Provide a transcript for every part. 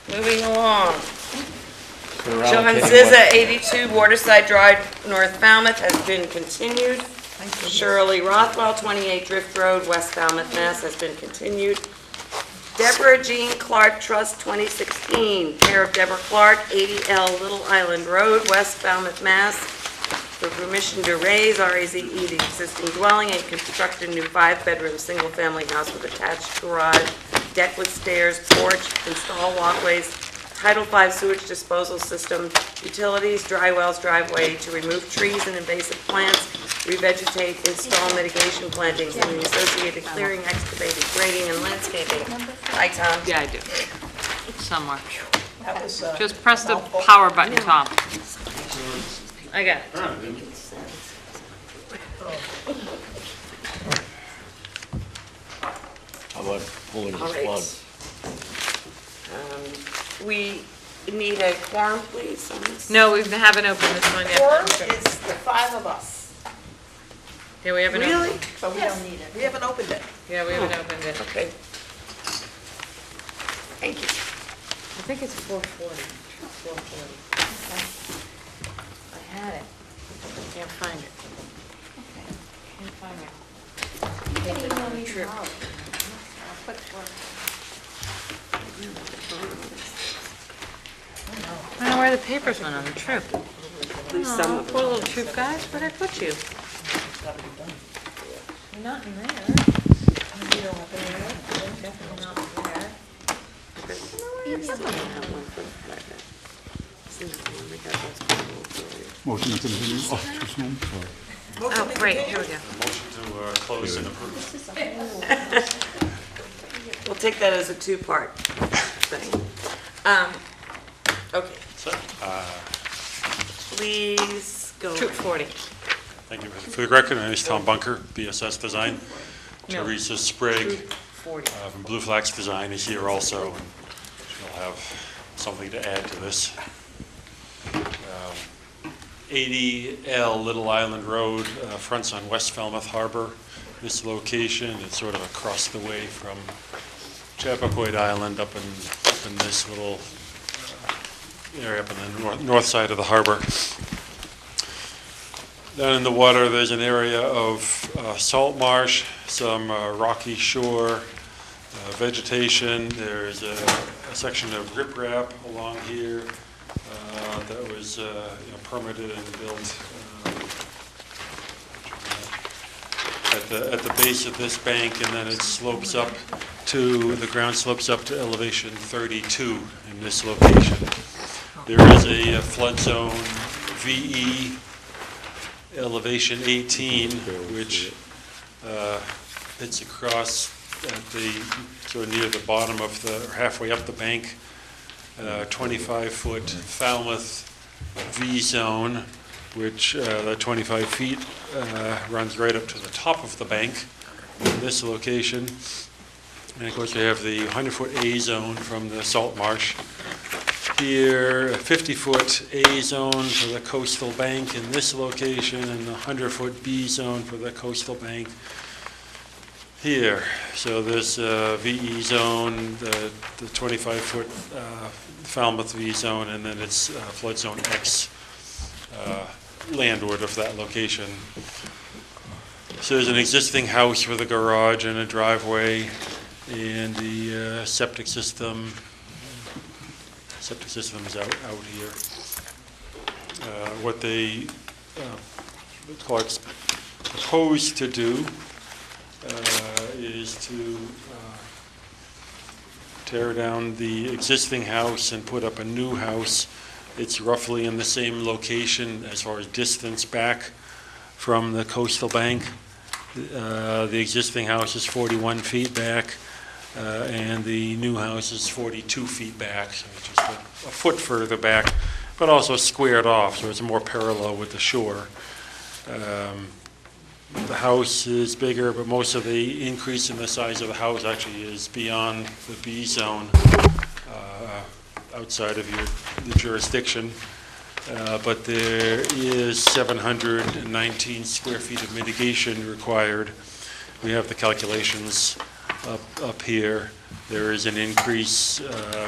Moving along. So we're John allocating Zizza, 82 Waterside Drive, North Falmouth, has been continued. Shirley Rothwell, 28 Drift Road, West Falmouth, Mass., has been continued. Deborah Jean Clark Trust, 2016, care of Deborah Clark, 80L Little Island Road, West Falmouth, Mass., for permission to raise RAZE the existing dwelling and construct a new 5-bedroom, single-family house with attached garage, deck with stairs, porch, install walkways, Title V sewage disposal system, utilities, dry wells, driveway, to remove trees and invasive plants, revegetate, install mitigation plantings, and the associated clearing, excavating, grading, and landscaping. Hi, Tom. Yeah, I do. Somewhere. That was, Just press the power button, Tom. I got it. How about pulling All this right. plug? We need a quorum, please, on this. No, we haven't opened this one forum yet. is the 5 of us, Yeah, we haven't Really? opened. but we don't need it. We haven't opened it. Yeah, we haven't opened it. Okay. Thank you. I think it's 4:40. 4:40. I had it. I can't find it. Can't find it. I don't know where the papers went on the trip. At least some Oh, of poor them. little troop guys, where'd I put you? You're not in there. Definitely not there. Motion to continue. Oh, too soon. Sorry. Oh, great, here we go. Motion to close and approve. We'll take that as a two-part thing. Okay, So, please go. Troop ahead. 40. thank you. For the record, my name is Tom Bunker, BSS Design. No. Teresa Sprague Troop 40. from Blue Flax Design is here also, and she'll have something to add to this. 80L Little Island Road fronts on West Falmouth Harbor. This location is sort of across the way from Chappaquiddick Island up in this little area up in the north side of the harbor. Down in the water, there's an area of salt marsh, some rocky shore, vegetation. There's a section of riprap along here that was permitted and built at the base of this bank, and then it slopes up to, the ground slopes up to elevation 32 in this location. There is a flood zone VE elevation 18, which hits across at the, sort of near the bottom of the, or halfway up the bank, 25-foot Falmouth V zone, which the 25 feet runs right up to the top of the bank in this location. And of course, we have the 100-foot A zone from the salt marsh. Here, a 50-foot A zone for the coastal bank in this location, and the 100-foot B zone for the coastal bank here. So this VE zone, the 25-foot Falmouth V zone, and then it's flood zone X landward of that location. So there's an existing house with a garage and a driveway, and the septic system is out here. What they Clark's proposed to do is to tear down the existing house and put up a new house. It's roughly in the same location as far as distance back from the coastal bank. The existing house is 41 feet back, and the new house is 42 feet back, so it's just a foot further back, but also squared off, so it's more parallel with the shore. The house is bigger, but most of the increase in the size of the house actually is beyond the B zone, outside of the jurisdiction. But there is 719 square feet of mitigation required. We have the calculations up here. There is an increase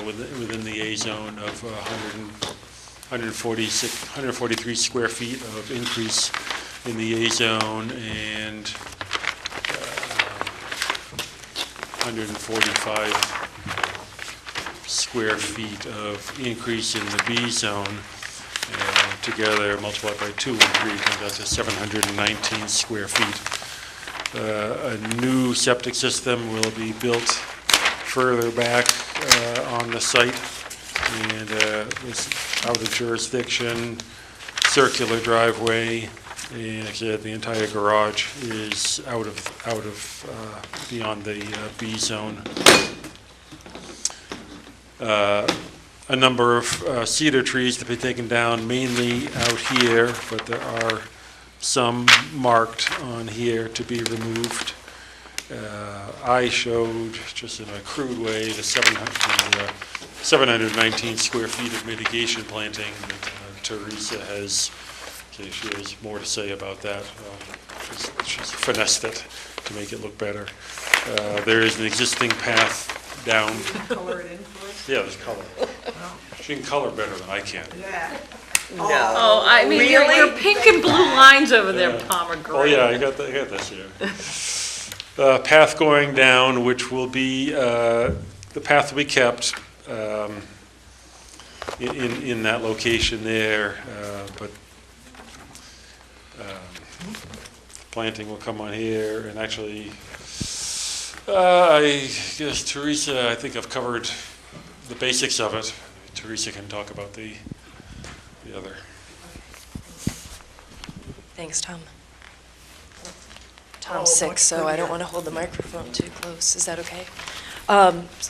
within the A zone of 143 square feet of increase in the A zone, and 145 square feet of increase in the B zone. And together, multiplied by 2 and 3, comes out to 719 square feet. A new septic system will be built further back on the site, and this out of jurisdiction, circular driveway, and actually the entire garage is out of beyond the B zone. A number of cedar trees to be taken down, mainly out here, but there are some marked on here to be removed. I showed, just in a crude way, the 719 square feet of mitigation planting that Teresa has. Okay, she has more to say about that. She's finessed it to make it look better. There is an existing path down. Color it in for us? Yeah, there's color. She can color better than I can. Yeah. No. Oh, I mean, Really? your pink and blue lines over there, Yeah. pomegranate. Oh, yeah, I got this here. Path going down, which will be, the path will be kept in that location there, but planting will come on here, and actually, I guess Teresa, I think I've covered the basics of it. Teresa can talk about the other. Thanks, Tom. Oh, Tom's sick, much so I don't prettier. want to hold the microphone too close. Is that okay?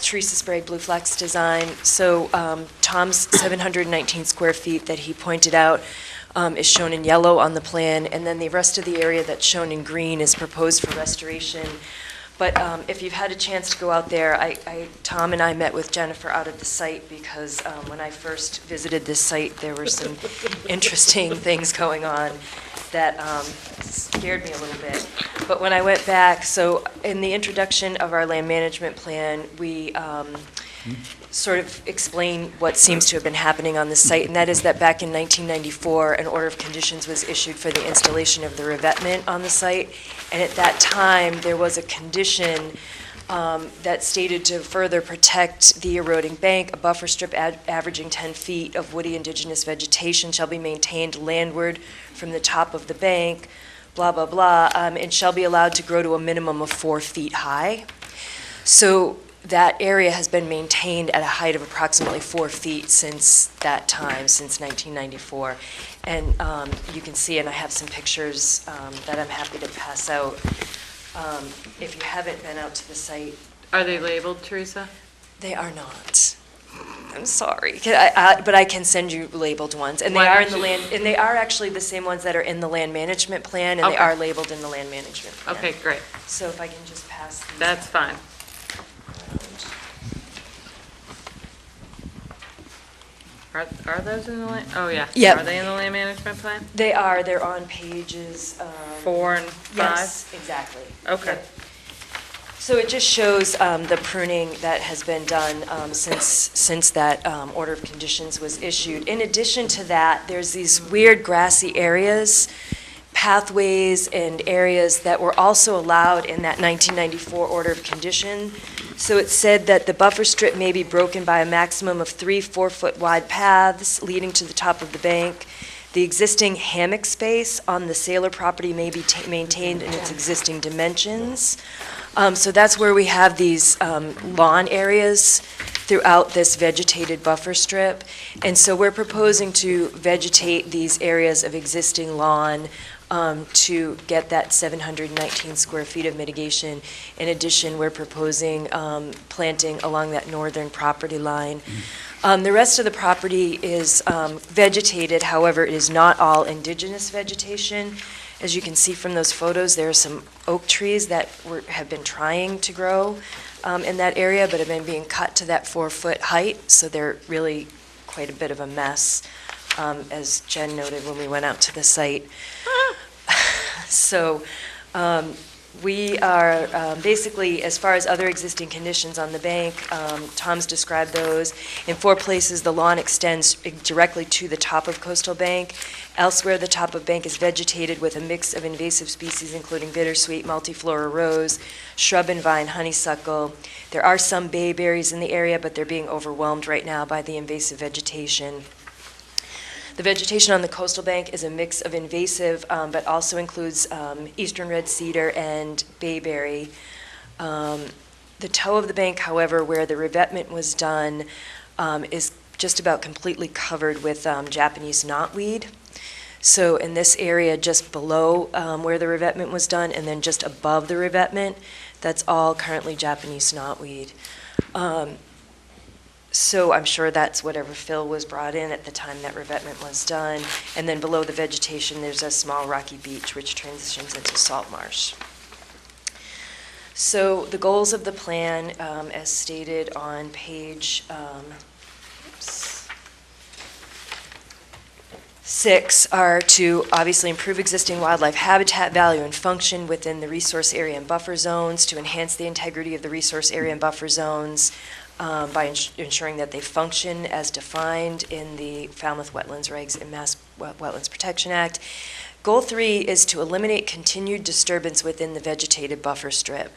Teresa Sprague, Blue Flex Design. So Tom's 719 square feet that he pointed out is shown in yellow on the plan, and then the rest of the area that's shown in green is proposed for restoration. But if you've had a chance to go out there, Tom and I met with Jennifer out at the site because when I first visited this site, there were some interesting things going on that scared me a little bit. But when I went back, so in the introduction of our land management plan, we sort of explain what seems to have been happening on the site, and that is that back in 1994, an order of conditions was issued for the installation of the revetment on the site, and at that time, there was a condition that stated to further protect the eroding bank, a buffer strip averaging 10 feet of woody indigenous vegetation shall be maintained landward from the top of the bank, blah, blah, blah, and shall be allowed to grow to a minimum of 4 feet high. So that area has been maintained at a height of approximately 4 feet since that time, since 1994. And you can see, and I have some pictures that I'm happy to pass out. If you haven't been out to the site, Are they labeled, Teresa? they are not. I'm sorry, but I can send you labeled ones, and they Why are don't in the land, and they are actually the same ones that are in the land management plan, and they Okay. are labeled in the land management plan. Okay, great. So if I can just pass these That's fine. around. Are those in the land, oh, yeah. Yep. Are they in the land management plan? They're on pages. 4 and 5? Yes, exactly. Okay. Yep. So it just shows the pruning that has been done since that order of conditions was issued. In addition to that, there's these weird grassy areas, pathways, and areas that were also allowed in that 1994 order of condition. So it said that the buffer strip may be broken by a maximum of 3 4-foot wide paths leading to the top of the bank. The existing hammock space on the Sailor property may be maintained in its existing dimensions. So that's where we have these lawn areas throughout this vegetated buffer strip. And so we're proposing to vegetate these areas of existing lawn to get that 719 square feet of mitigation. In addition, we're proposing planting along that northern property line. The rest of the property is vegetated, however, it is not all indigenous vegetation. As you can see from those photos, there are some oak trees that have been trying to grow in that area, but have been being cut to that 4-foot height, so they're really quite a bit of a mess, as Jen noted when we went out to the site. So We are basically, as far as other existing conditions on the bank, Tom's described those. In 4 places, the lawn extends directly to the top of Coastal Bank. Elsewhere, the top of bank is vegetated with a mix of invasive species, including bittersweet, multiflora rose, shrub and vine honeysuckle. There are some bayberries in the area, but they're being overwhelmed right now by the invasive vegetation. The vegetation on the coastal bank is a mix of invasive, but also includes eastern red cedar and bayberry. The toe of the bank, however, where the revetment was done, is just about completely covered with Japanese knotweed. So in this area, just below where the revetment was done, and then just above the revetment, that's all currently Japanese knotweed. So I'm sure that's whatever fill was brought in at the time that revetment was done. And then below the vegetation, there's a small rocky beach which transitions into salt marsh. So the goals of the plan, as stated on page 6, are to obviously improve existing wildlife habitat value and function within the resource area and buffer zones, to enhance the integrity of the resource area and buffer zones, by ensuring that they function as defined in the Falmouth Wetlands Regs and Mass Wetlands Protection Act. Goal 3 is to eliminate continued disturbance within the vegetated buffer strip.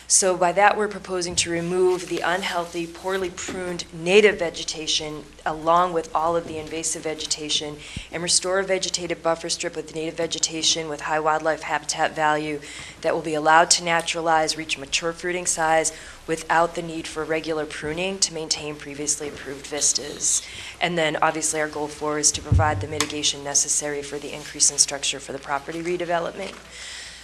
So by that, we're proposing to remove the unhealthy, poorly pruned native vegetation along with all of the invasive vegetation and restore a vegetated buffer strip with native vegetation with high wildlife habitat value that will be allowed to naturalize, reach mature fruiting size without the need for regular pruning to maintain previously approved vistas. And then obviously our goal 4 is to provide the mitigation necessary for the increase in structure for the property redevelopment.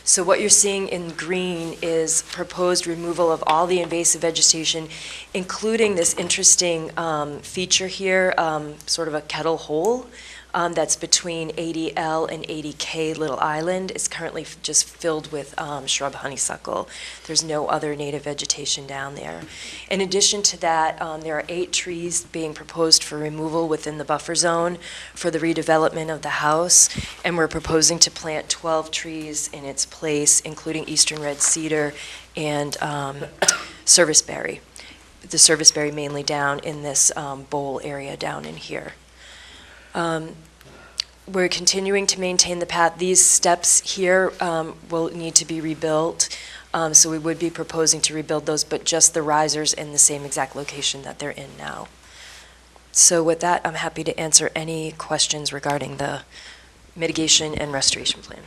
So what you're seeing in green is proposed removal of all the invasive vegetation, including this interesting feature here, sort of a kettle hole that's between 80L and 80K Little Island. It's currently just filled with shrub honeysuckle. There's no other native vegetation down there. In addition to that, there are 8 trees being proposed for removal within the buffer zone for the redevelopment of the house, and we're proposing to plant 12 trees in its place, including eastern red cedar and serviceberry. The serviceberry mainly down in this bowl area down in here. We're continuing to maintain the path. These steps here will need to be rebuilt, so we would be proposing to rebuild those, but just the risers in the same exact location that they're in now. So with that, I'm happy to answer any questions regarding the mitigation and restoration plan.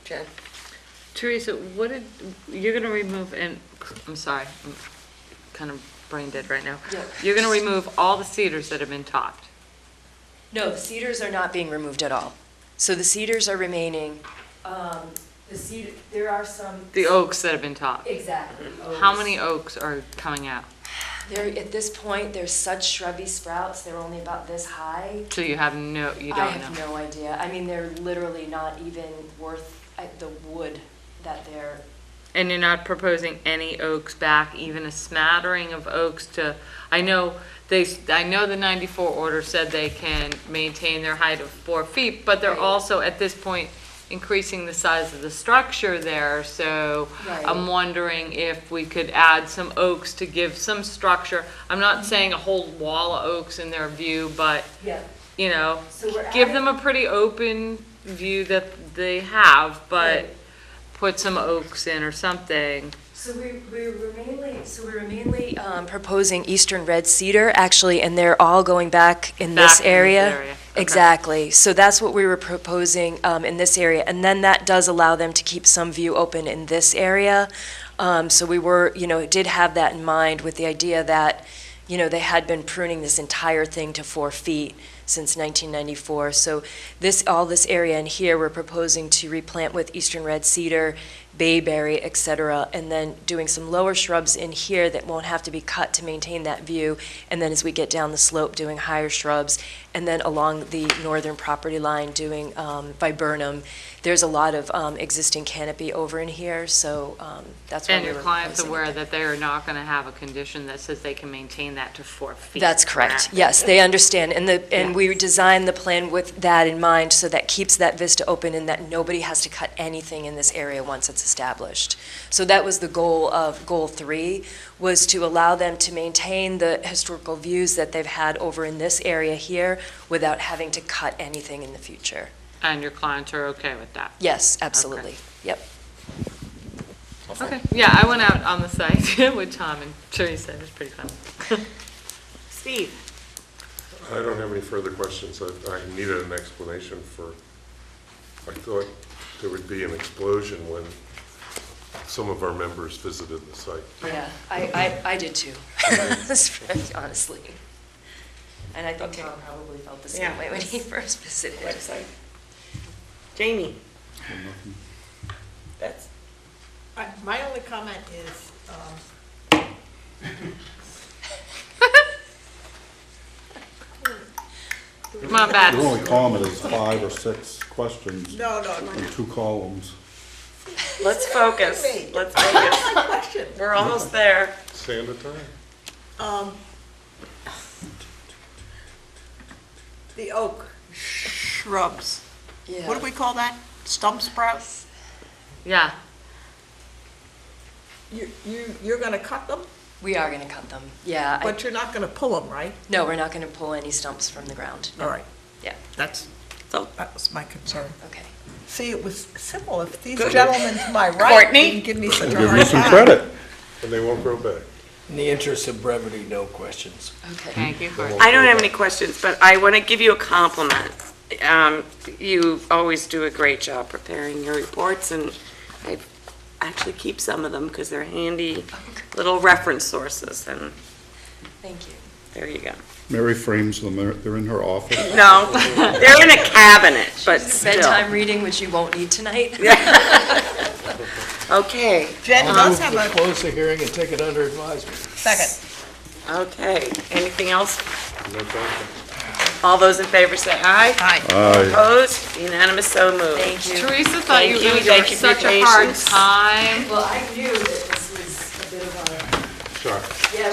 Jen? Teresa, you're going to remove, and I'm sorry, I'm kind of brain dead right now. Yeah. You're going to remove all the cedars that have been topped. No, the cedars are not being removed at all. So the cedars are remaining. There are some. The oaks that have been topped. Exactly. How many oaks are coming out? At this point, they're such shrubby sprouts, they're only about this high. So you don't know. I have no idea. I mean, they're literally not even worth the wood that they're. And you're not proposing any oaks back, even a smattering of oaks to, I know the 94 order said they can maintain their height of 4 feet, but they're also at this point increasing the size of the structure there. So Right. I'm wondering if we could add some oaks to give some structure. I'm not saying a whole wall of oaks in their view, but Yeah. you know, So we're give adding- them a pretty open view that they have, but Right. put some oaks in or something. So we're mainly proposing eastern red cedar, actually, and they're all going back in this area. Okay. Exactly. So that's what we were proposing in this area. And then that does allow them to keep some view open in this area. So we were, did have that in mind with the idea that, they had been pruning this entire thing to 4 feet since 1994. So all this area in here, we're proposing to replant with eastern red cedar, bayberry, et cetera, and then doing some lower shrubs in here that won't have to be cut to maintain that view. And then as we get down the slope, doing higher shrubs. And then along the northern property line, doing viburnum. There's a lot of existing canopy over in here, so that's why And we your were client's proposing aware it. that they are not going to have a condition that says they can maintain that to 4 feet. That's correct. correct? Yes, they understand. And And we designed the plan with that in mind, so that keeps that vista open and that nobody has to cut anything in this area once it's established. So that was the goal of Goal 3, was to allow them to maintain the historical views that they've had over in this area here without having to cut anything in the future. And your clients are okay with that? Yes, absolutely. Yep. Okay, yeah, I went out on the site with Tom and Teresa, it was pretty fun. Steve? I don't have any further questions. I needed an explanation for, I thought there would be an explosion when some of our members visited the site. Yeah, I did too, honestly. And I think Tom probably felt the same Yeah. way when he first visited. Website. Jamie? That's, My only comment is, Come on, The Bats. only comment is 5 or 6 questions no, in 2 columns. let's focus, let's focus. my question, We're almost there. Stand at time. the oak shrubs, Yeah. what do we call that? Stump sprouts? Yeah, You're gonna cut them, We are gonna cut them, yeah. but you're not gonna pull them, right? No, we're not gonna pull any stumps from the ground. All right. Yeah. That was my concern. Okay. See, it was simple, if these Good. gentlemen to my right Courtney? didn't give me such a Give you hard some time. credit. And they won't grow back. In the interest of brevity, no questions. Okay. thank you, Courtney. I don't have any questions, but I want to give you a compliment. You always do a great job preparing your reports, and I actually keep some of them because they're handy little reference sources, and Thank you. there you go. Mary frames them, they're in her office. No, they're in a cabinet, but still. Bedtime reading, which you won't need tonight. Okay, Jen does have a Close the hearing and take it under advisement. second. okay. Anything else? No problem. All those in favor say aye. Aye. Aye. Opposed? Unanimous, so moved. Thank you. Teresa thought Thank you you, were gonna thank give you for your such a hard patience. time. Well, I knew that this was a bit of Sure. Yeah,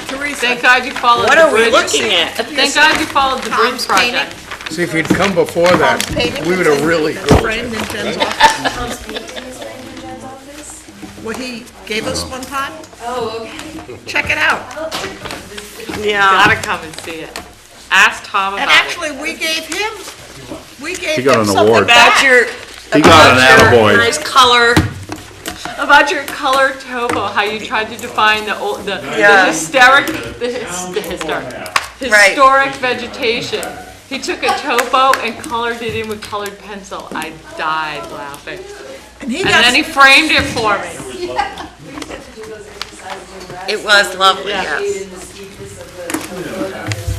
Teresa, Thank God you followed what the are we bridge. looking at? Thank God you followed the bridge Tom's painting. project. See, if you'd come before that, Tom's painting. we would have really His grown. friend in Jen's office, Tom's painting is right in Jen's office? what he gave us one time, Oh, okay. check it out. Yeah, Gotta come and see it. Ask Tom And about it. actually, we gave him He got an something award. about back. your, He got an about your attaboy. nice color. About your color topo, how you tried to define the old, the Yeah. historic vegetation. He took a topo and colored it in with colored pencil. I died laughing. And he And then he does, framed it for me. It was lovely, Yeah. yes.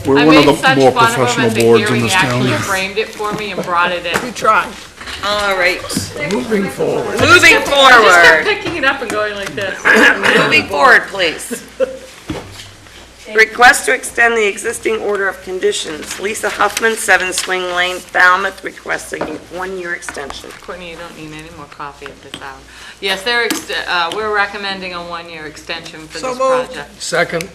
We're I one of made the such more fun of him professional at the boards in hearing. this He actually town. framed it for me and brought it in. we tried. All right, Moving forward. moving I just kept forward. picking it up and going like this. Moving forward, please. Request to extend the existing order of conditions. Lisa Huffman, 7 Swing Lane, Falmouth, requesting a 1-year extension. Courtney, you don't need any more coffee at this hour. Yes, we're recommending a 1-year extension for So this moved. project. Second,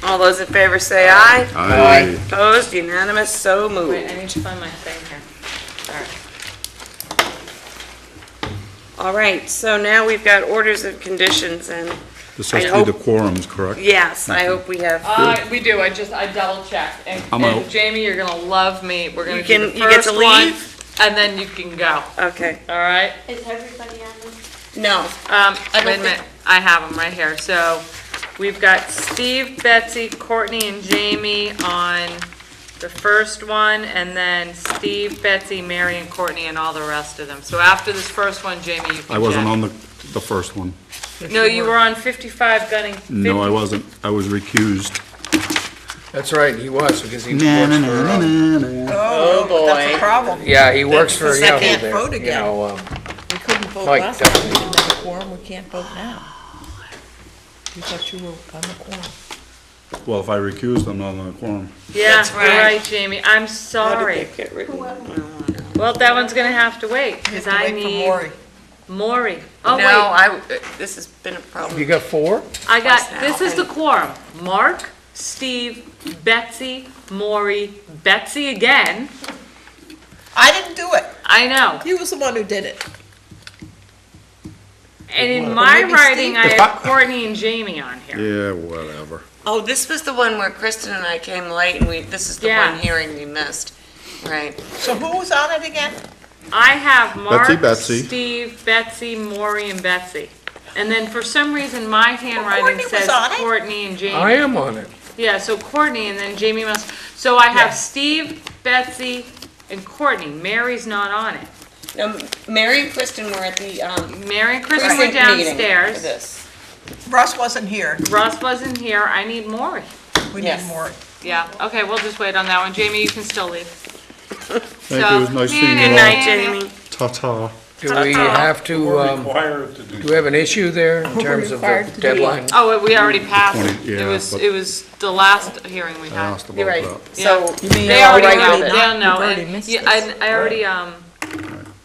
All those in favor say aye. Aye. Opposed, unanimous, so Wait, moved. I need to find my thing here. All right, so now we've got orders of conditions, and This has I to be the hope- quorums, correct? yes, I hope we have, We do, I double checked. I'm And out. Jamie, you're gonna love me. We're gonna You do can- the you get to first one, leave? and then you can go, okay. all right? Is everybody on this? No, Wait a minute, I have them right here. So we've got Steve, Betsy, Courtney, and Jamie on the first one, and then Steve, Betsy, Mary, and Courtney, and all the rest of them. So after this first one, Jamie, you can I wasn't check. on the first one. No, you were on 55 Gunning. No, I wasn't. I was recused. that's right, he was, because he Na, na, works na, for, na, na, na. oh That's a boy. problem. yeah, he works for Because I Yahoo can't there. vote You again. know, We couldn't vote Mike last time, we doesn't. didn't have a quorum, we can't vote now. We thought you were on the quorum. Well, if I recused, I'm not on the quorum. Yeah, That's you're right. right, Jamie. I'm How did sorry. they get rid of it? Well, that one's gonna have to wait, because I Wait for need Maury. Maury. Oh, No, wait, this has been a you problem. got 4? I got, Twice now, this is the and- quorum. Mark, Steve, Betsy, Maury, Betsy again. I didn't do it. I know. He was the one who did it. And in my maybe writing, I Steve? have Courtney and Jamie on here. Yeah, whatever. Oh, this was the one where Kristen and I came late, and this is the Yeah. one hearing we missed. Right. So who was on it again? I have Mark, Betsy. Steve, Betsy, Maury, and Betsy. And then for some reason, my handwriting Courtney was says on it. Courtney and Jamie. I am on it. Yeah, so Courtney and then Jamie must, so I have Yes. Steve, Betsy, and Courtney. Mary's not on it. Now, Mary and Kristen were at the, Mary and Kristen were precinct meeting for downstairs. this. Russ wasn't here. Russ wasn't here. I need Maury. We Yes. need more. Yeah, okay, we'll just wait on that one. Jamie, you can still leave. Thank you, it was nice seeing Good you night, all. Jamie. Ta-ta. Do we have to, We're required to do do we have an issue there in terms of the required to do deadline? Oh, we already passed it. 20, yeah, but- It was the last hearing we I had. asked You're about right. that. So, You mean They you're already all know, right? they'll know. You've already And missed yeah, this. I already,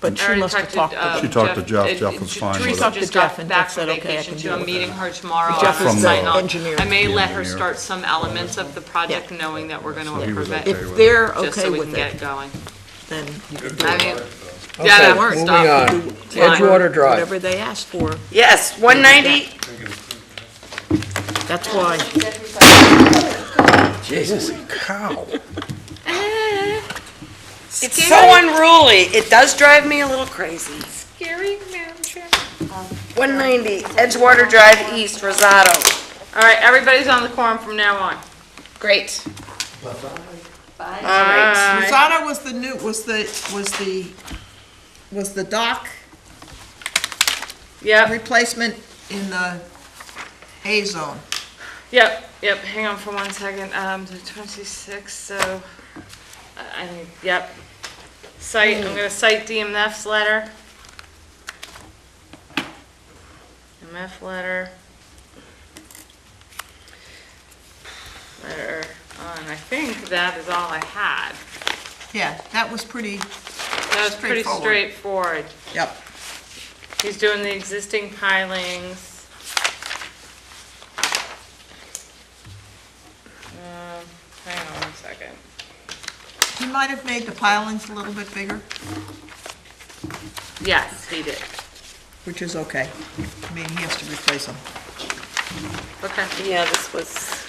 But she already must have talked talked to She talked to Jeff. Jeff was fine with Teresa it. Talked to just Jeff got and back Jeff from said, okay, I vacation can too. deal I'm with meeting that. her tomorrow. Jeff I'll is the sign off. engineer. I may let her engineer. start some elements of the project, knowing that we're gonna he was approve it, okay If with they're just so okay we can with get it, it going. then you can do I it. mean, Okay, yeah, moving stop. on. Edgewater Drive. Whatever they ask for, yes, 190, that's why. Jesus, cow. it's so unruly. It does drive me a little crazy. Scary, Madam Chair. 190, Edgewater Drive East, Rosado. All right, everybody's on the quorum from now on. Great. Bye. Rosado was the new, was the dock Yep, replacement in the A zone. yep, hang on for 1 second, the 26th, so, I mean, yep. Cite, I'm gonna cite DMF's letter. MF letter. And I think that is all I had. Yeah, that was pretty, That was pretty Straightforward. straightforward. yep. He's doing the existing pilings. Hang on 1 second. He might have made the pilings a little bit bigger, Yes, he did. which is okay. I mean, he has to replace them. Okay. Yeah, this was,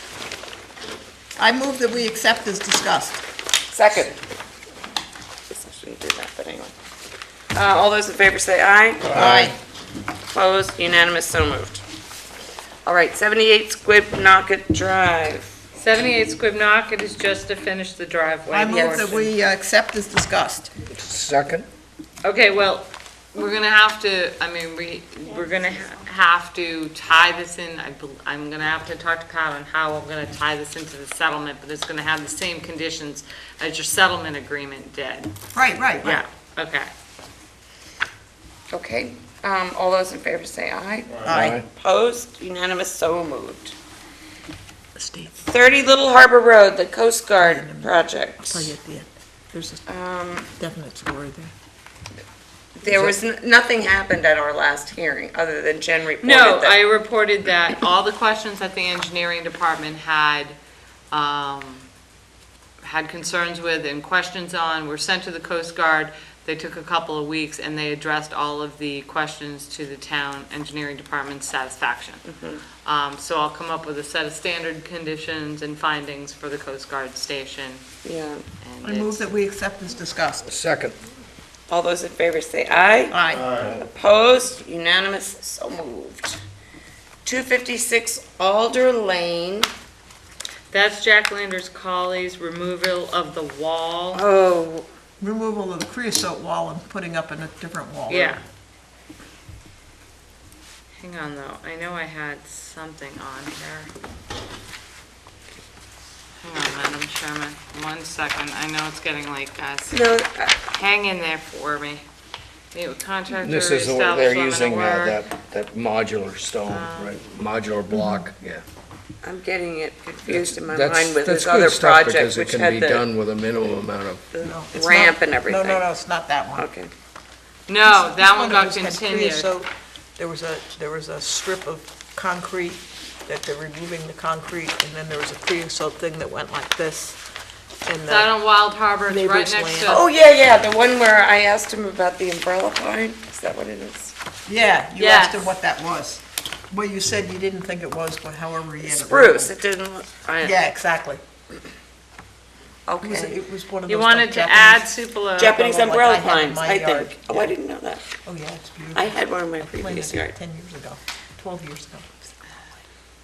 I move that we accept as discussed. second. Guess I shouldn't do that, but anyway. All those in favor say aye. Aye. Opposed, unanimous, so moved. All right, 78 Squibnocket Drive. 78 Squibnocket is just to finish the driveway. I move that portion. we accept as discussed. Second? Okay, well, we're gonna have to, I mean, we're gonna have to tie this in, I'm gonna have to talk to Pat on how I'm gonna tie this into the settlement, but it's gonna have the same conditions as your settlement agreement did. Right, right, right. Yeah, okay. Okay, all those in favor say aye. Aye. Opposed, unanimous, so moved. Steve, 30 Little Harbor Road, the Coast Guard I'll project. tell you at the end. There's a definite story there. There was, nothing happened at our last hearing, other than Jen reported No, I that. reported that all the questions that the engineering department had concerns with and questions on were sent to the Coast Guard. They took a couple of weeks and they addressed all of the questions to the town engineering department's satisfaction. So I'll come up with a set of standard conditions and findings for the Coast Guard station. Yeah. And I move it's- that we accept as discussed. Second. All those in favor say aye. Aye. Opposed, unanimous, so moved. 256 Alder Lane. That's Jack Landers Colley's removal of the wall. Oh, Removal of the creosote wall and putting up in a different wall. Yeah. Hang on though, I know I had something on here. Hang on, Madam Chairman, 1 second, I know it's getting late, guys. no, Hang in there for me. Meet with contractor, This is, establish they're limit of using work. that modular stone, right? Modular block, yeah. I'm getting it confused in my That's- mind with that's this other good stuff project, because which it can had be the done with a minimum amount of, No, it's ramp not- and everything. No, it's not that one. Okay. No, This that one got was- had continued. creosote. There was a strip of concrete that they're removing the concrete, and then there was a creosote thing that went like this. And Is that on Wild Harbor? It's right Neighbor's next land. to. Oh, yeah, the one where I asked him about the umbrella pine, is that what it is? Yeah, you Yes. asked him what that was. Well, you said you didn't think it was, but however you had it. Spruce, it didn't, look- Yeah, exactly. okay. It was one of those. You like wanted to Japanese- add Tupelo. Japanese like I umbrella have in pines, my I yard, think. Oh, I didn't know that. Oh, yeah, it's beautiful. I had one in my Planted previous it yard. 10 years ago, 12 years ago.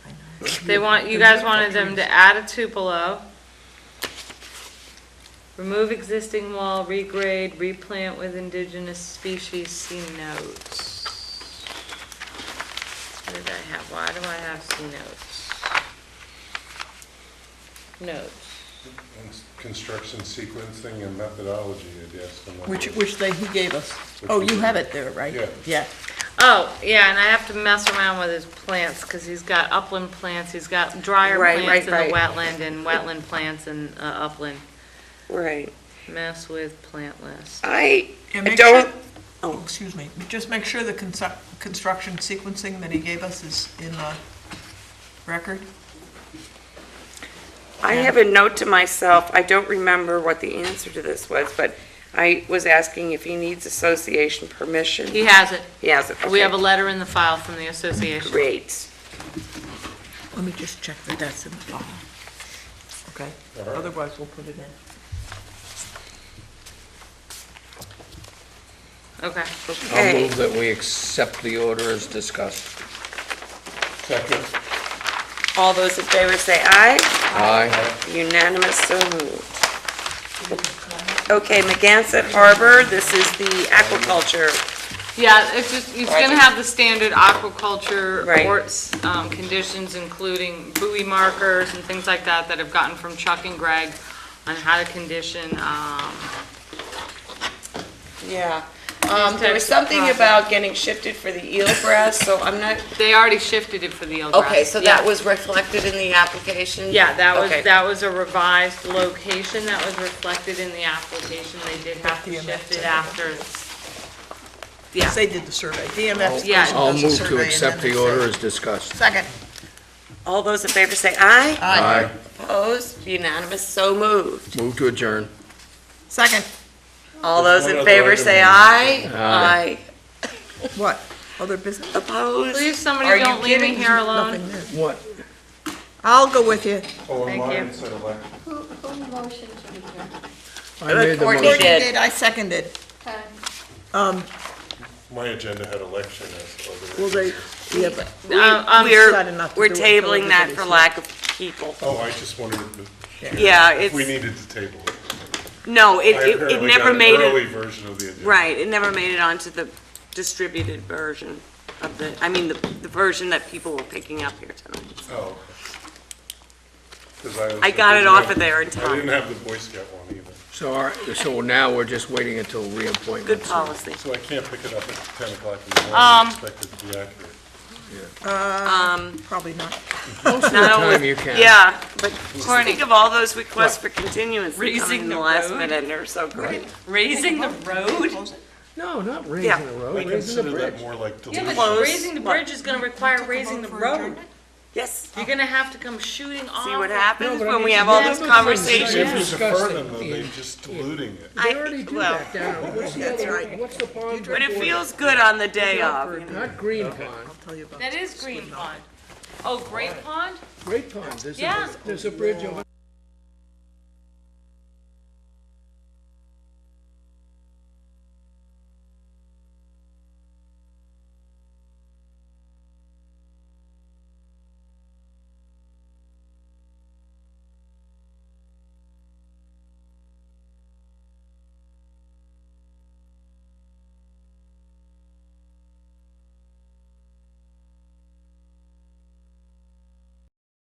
I know. They want, you guys wanted them to add a Tupelo. Remove existing wall, regrade, replant with indigenous species, see notes. What did I have? Why do I have see notes? Notes. Construction sequencing and methodology, I guess. I'm not Which he gave us. Oh, you have it there, right? Yeah. Yeah. Oh, yeah, and I have to mess around with his plants, because he's got upland plants, he's got drier Right, plants in right, the right. wetland, and wetland plants in upland. Right. Mess with plant list. I And make don't, sure- Oh, excuse me. Just make sure the construction sequencing that he gave us is in the record. I have a note to myself, I don't remember what the answer to this was, but I was asking if he needs association permission. He has it. He has it, We have a okay. letter in the file from the association. Great. Let me just check that that's in the file. Okay? Otherwise, we'll put it in. Okay. I'll Okay. move that we accept the order as discussed. Second. All those in favor say aye. Aye. Unanimous, so moved. Okay, Magansett Harbor, this is the aquaculture. Yeah, it's just, he's gonna have the standard aquaculture Right. conditions, including buoy markers and things like that have gotten from Chuck and Greg on how to condition, Yeah. These There was types of something projects. about getting shifted for the eelgrass, so I'm not, they already shifted it for the eelgrass. okay, so that Yeah. was reflected in the application? Yeah, Okay. that was a revised location that was reflected in the application. They did have to DMF shift it said after. Yeah. Because they did the survey. DMF Yeah. does I'll the move survey to and accept then the they order say- as discussed. Second. All those in favor say aye. Aye. Opposed? Unanimous, so moved. Move to adjourn. Second. All There's those one in other favor item say on aye. Aye. What? Other business? Opposed? Please, Are somebody you don't leave me kidding? here alone. Nothing there. What? I'll go with you. Oh, Thank and you. mine said election. Who motioned to adjourn? I made the Courtney motion. did. Did, I seconded. Okay. My agenda had election as other. Well, they, yeah, but We're, decided not to we're do it until tabling that for everybody's lack of people. Oh, I just wondered Yeah, if we it's, needed to table it. no, I it apparently never got an made early it, version of the agenda. right, it never made it onto the distributed version of the, I mean, the version that people were picking up here tonight. Oh. 'Cause was- I got it didn't off have- of there in I didn't time. have the Boy Scout one either, So now we're just waiting until reappointments. Good policy. so I can't pick it up at 10 o'clock in the morning and expect it to be accurate. Probably not. Most of the Not time only- you can. Yeah, but just Courtney. think of all those requests for continuance that come Raising in the the last road. minute, and they're so great. Raising the road? No, not Yeah. raising the I road, raising the consider that bridge. more like Yeah, deletion. but raising the bridge is gonna require raising the road. Yes, You're gonna have to come shooting off. see what of- happens but I when mean, we have all yeah, this but conversation? If you defer Disgusting. them, though, they're just diluting it. They already do well, that down. What's the That's other, right. what's the pond? But it feels good on the day of, you know. Not Green Pond, I'll tell you about That is Green Pond. Oh, Great Pond? Great Pond. Yeah. There's a bridge over